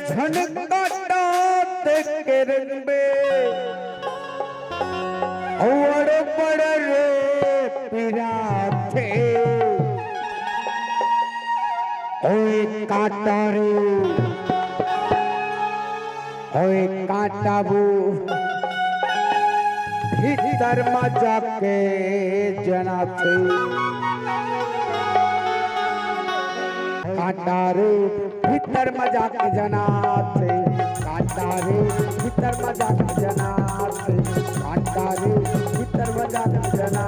झनकाटा के रंग में और पड़ रे पिरा थे ओए काटा रे ओए काटा वो भीतर मजा के जना थे काटा रे भीतर मजा के जना थे काटा रे भीतर मजा के जना थे काटा रे भीतर मजा के जना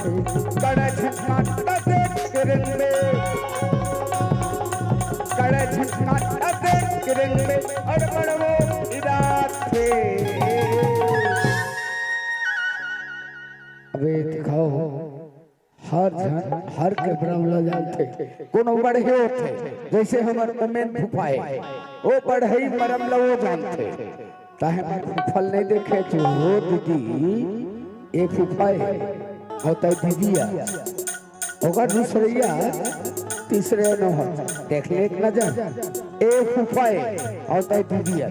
थे कड़े झटका टके किरण में कड़े झटका टके किरण में अड़बड़ वो इराद थे अबे दिखाओ हर के ब्रह्म जानते कोनो बढ़े होते जैसे हमर उमेन फुफाए वो बढ़ई मरम वो जानते ताहे फल नहीं देखे जो हो दीदी एक फुफाए होता दीदिया होगा दूसरिया तीसरे न हो देख ले एक नजर एक फुफाए होता दीदिया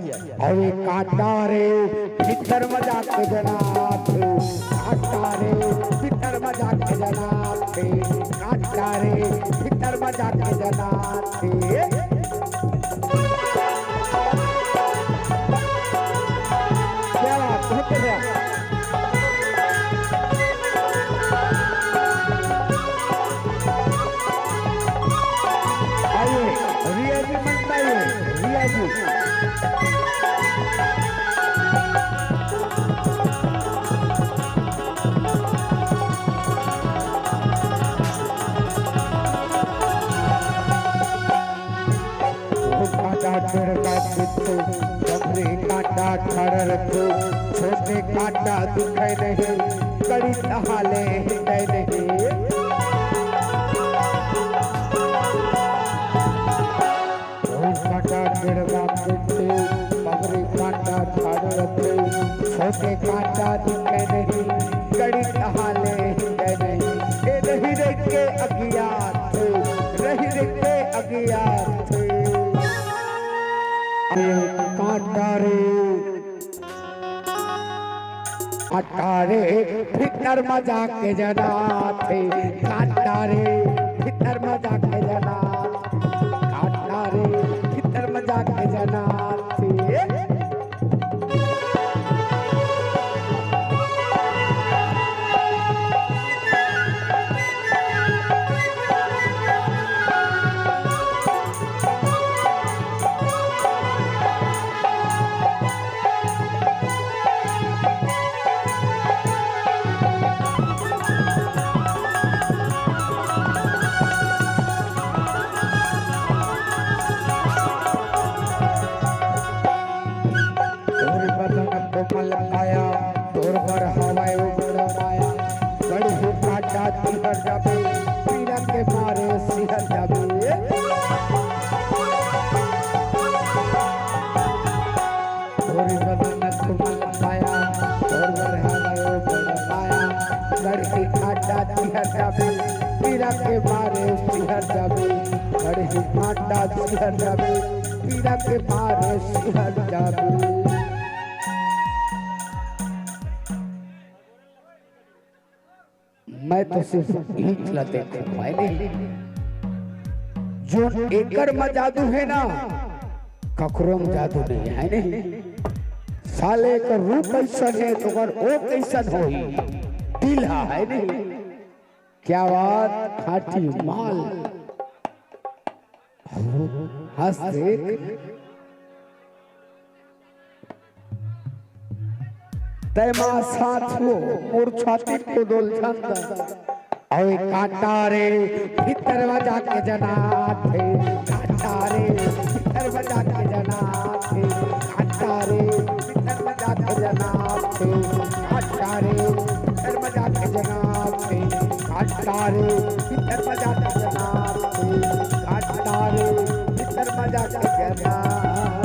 और ये काटा रे भीतर मजाक के जनाब काटा रे भीतर मजाक के जनाब काटा रे भीतर मजाक के जनाब क्या बात है रिया जी मनता है रिया जी काटा खड़ रखो छोटे काटा दिखे नहीं कड़ी तहाले हिंदे नहीं काटा गिरवा पिट्टे बगरी काटा खड़ रखो छोटे काटा दिखे नहीं कड़ी तहाले हिंदे नहीं ए रही रह के अज्ञात रही रह के अज्ञात काटारे काटारे भीतर मजा के जना थे काटारे भीतर मजा के जना काटारे भीतर मजा के जना थे पीरा के मारे सिहर जाबे बड़े काटा सिहर जाबे पीरा के मारे सिहर जाबे मैं तो सिर्फ ईंट लते मैंने जो एकर में जादू है ना ककरो में जादू नहीं है नहीं साले का रूप कैसन है तो कर ओ कैसन होई दिल है नहीं क्या बात खाटी माल हंस देख तैमा साथ हो और छाती को डोल छंदा ओए काटा रे भीतर बजा के जना थे काटा रे भीतर बजा के जना थे काटा रे भीतर बजा के जना थे काटा रे भीतर बजा के जना थे काटा रे भीतर बजा के जना थे काटा रे भीतर बजा के जना